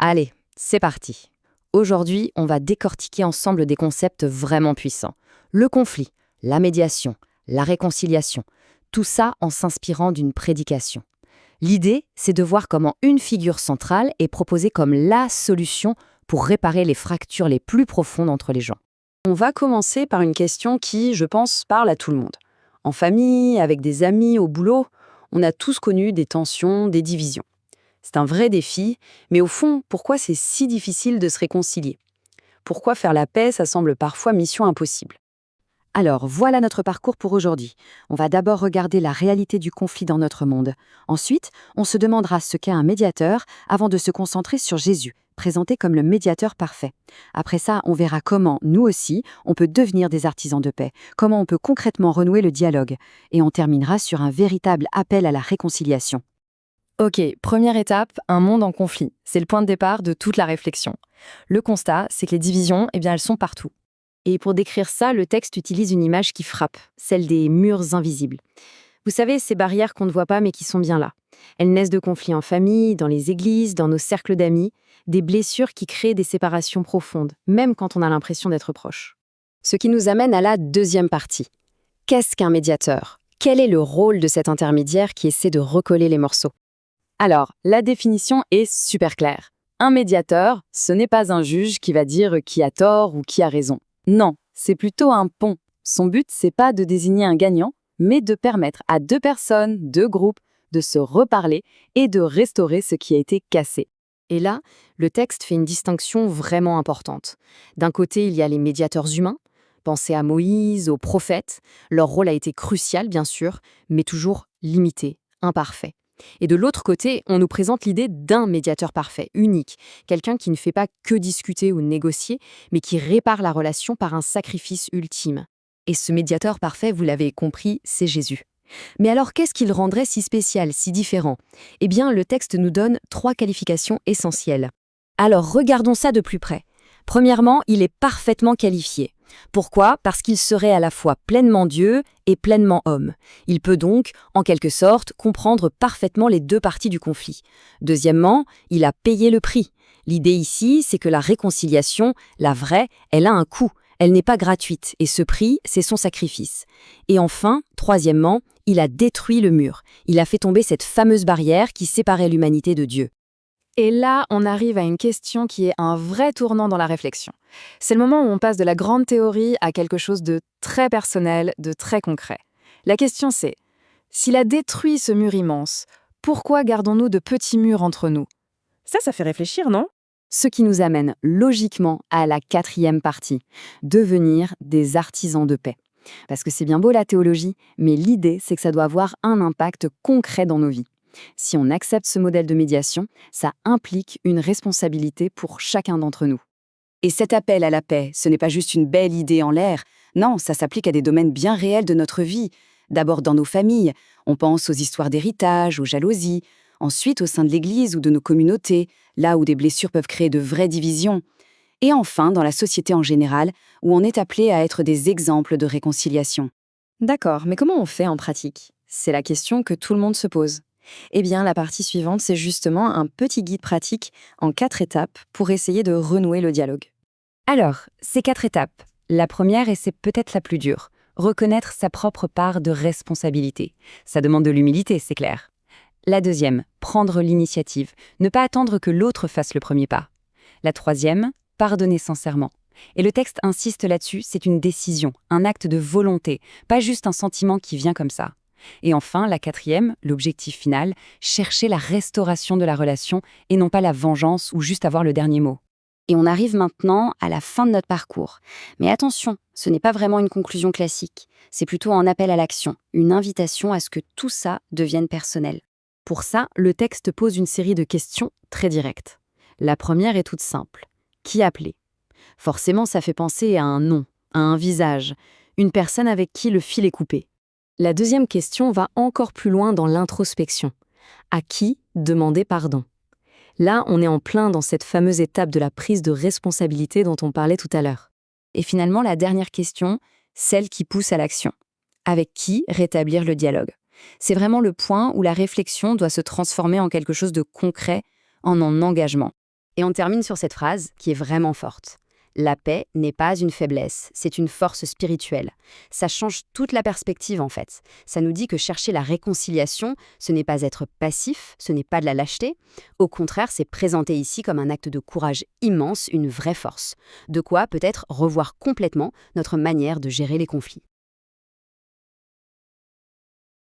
Allez, c'est parti. Aujourd'hui, on va décortiquer ensemble des concepts vraiment puissants. Le conflit, la médiation, la réconciliation. Tout ça en s'inspirant d'une prédication. L'idée, c'est de voir comment une figure centrale est proposée comme la solution pour réparer les fractures les plus profondes entre les gens. On va commencer par une question qui, je pense, parle à tout le monde. En famille, avec des amis, au boulot, on a tous connu des tensions, des divisions. C'est un vrai défi, mais au fond, pourquoi c'est si difficile de se réconcilier? Pourquoi faire la paix, ça semble parfois mission impossible? Alors, voilà notre parcours pour aujourd'hui. On va d'abord regarder la réalité du conflit dans notre monde. Ensuite, on se demandera ce qu'est un médiateur avant de se concentrer sur Jésus, présenté comme le médiateur parfait. Après ça, on verra comment, nous aussi, on peut devenir des artisans de paix, comment on peut concrètement renouer le dialogue. Et on terminera sur un véritable appel à la réconciliation. Ok, première étape, un monde en conflit. C'est le point de départ de toute la réflexion. Le constat, c'est que les divisions, elles sont partout. Et pour décrire ça, le texte utilise une image qui frappe, celle des murs invisibles. Vous savez, ces barrières qu'on ne voit pas mais qui sont bien là. Elles naissent de conflits en famille, dans les églises, dans nos cercles d'amis, des blessures qui créent des séparations profondes, même quand on a l'impression d'être proche. Ce qui nous amène à la deuxième partie. Qu'est-ce qu'un médiateur? Quel est le rôle de cet intermédiaire qui essaie de recoller les morceaux? Alors, la définition est super claire. Un médiateur, ce n'est pas un juge qui va dire qui a tort ou qui a raison. Non, c'est plutôt un pont. Son but, c'est pas de désigner un gagnant, mais de permettre à deux personnes, deux groupes, de se reparler et de restaurer ce qui a été cassé. Et là, le texte fait une distinction vraiment importante. D'un côté, il y a les médiateurs humains. Pensez à Moïse, aux prophètes. Leur rôle a été crucial, bien sûr, mais toujours limité, imparfait. Et de l'autre côté, on nous présente l'idée d'un médiateur parfait, unique, quelqu'un qui ne fait pas que discuter ou négocier, mais qui répare la relation par un sacrifice ultime. Et ce médiateur parfait, vous l'avez compris, c'est Jésus. Mais alors, qu'est-ce qui le rendrait si spécial, si différent? Eh bien, le texte nous donne 3 qualifications essentielles. Alors, regardons ça de plus près. Premièrement, il est parfaitement qualifié. Pourquoi? Parce qu'il serait à la fois pleinement Dieu et pleinement homme. Il peut donc, en quelque sorte, comprendre parfaitement les deux parties du conflit. Deuxièmement, il a payé le prix. L'idée ici, c'est que la réconciliation, la vraie, elle a un coût. Elle n'est pas gratuite, et ce prix, c'est son sacrifice. Et enfin, troisièmement, il a détruit le mur. Il a fait tomber cette fameuse barrière qui séparait l'humanité de Dieu. Et là, on arrive à une question qui est un vrai tournant dans la réflexion. C'est le moment où on passe de la grande théorie à quelque chose de très personnel, de très concret. La question c'est, s'il a détruit ce mur immense, pourquoi gardons-nous de petits murs entre nous? Ça fait réfléchir, non? Ce qui nous amène logiquement à la 4e partie, devenir des artisans de paix. Parce que c'est bien beau la théologie, mais l'idée c'est que ça doit avoir un impact concret dans nos vies. Si on accepte ce modèle de médiation, ça implique une responsabilité pour chacun d'entre nous. Et cet appel à la paix, ce n'est pas juste une belle idée en l'air. Non, ça s'applique à des domaines bien réels de notre vie. D'abord dans nos familles, on pense aux histoires d'héritage, aux jalousies. Ensuite au sein de l'Église ou de nos communautés, là où des blessures peuvent créer de vraies divisions. Et enfin dans la société en général, où on est appelé à être des exemples de réconciliation. D'accord, mais comment on fait en pratique? C'est la question que tout le monde se pose. Eh bien, la partie suivante, c'est justement un petit guide pratique en 4 étapes pour essayer de renouer le dialogue. Alors, ces 4 étapes. La première, et c'est peut-être la plus dure, reconnaître sa propre part de responsabilité. Ça demande de l'humilité, c'est clair. La deuxième, prendre l'initiative, ne pas attendre que l'autre fasse le premier pas. La troisième, pardonner sincèrement. Et le texte insiste là-dessus, c'est une décision, un acte de volonté, pas juste un sentiment qui vient comme ça. Et enfin, la 4e, l'objectif final, chercher la restauration de la relation et non pas la vengeance ou juste avoir le dernier mot. Et on arrive maintenant à la fin de notre parcours. Mais attention, ce n'est pas vraiment une conclusion classique. C'est plutôt un appel à l'action, une invitation à ce que tout ça devienne personnel. Pour ça, le texte pose une série de questions très directes. La première est toute simple. Qui appeler? Forcément, ça fait penser à un nom, à un visage, une personne avec qui le fil est coupé. La deuxième question va encore plus loin dans l'introspection. À qui demander pardon? Là, on est en plein dans cette fameuse étape de la prise de responsabilité dont on parlait tout à l'heure. Et finalement, la dernière question, celle qui pousse à l'action. Avec qui rétablir le dialogue? C'est vraiment le point où la réflexion doit se transformer en quelque chose de concret, en engagement. Et on termine sur cette phrase qui est vraiment forte. La paix n'est pas une faiblesse, c'est une force spirituelle. Ça change toute la perspective en fait. Ça nous dit que chercher la réconciliation, ce n'est pas être passif, ce n'est pas de la lâcheté. Au contraire, c'est présenté ici comme un acte de courage immense, une vraie force. De quoi peut-être revoir complètement notre manière de gérer les conflits.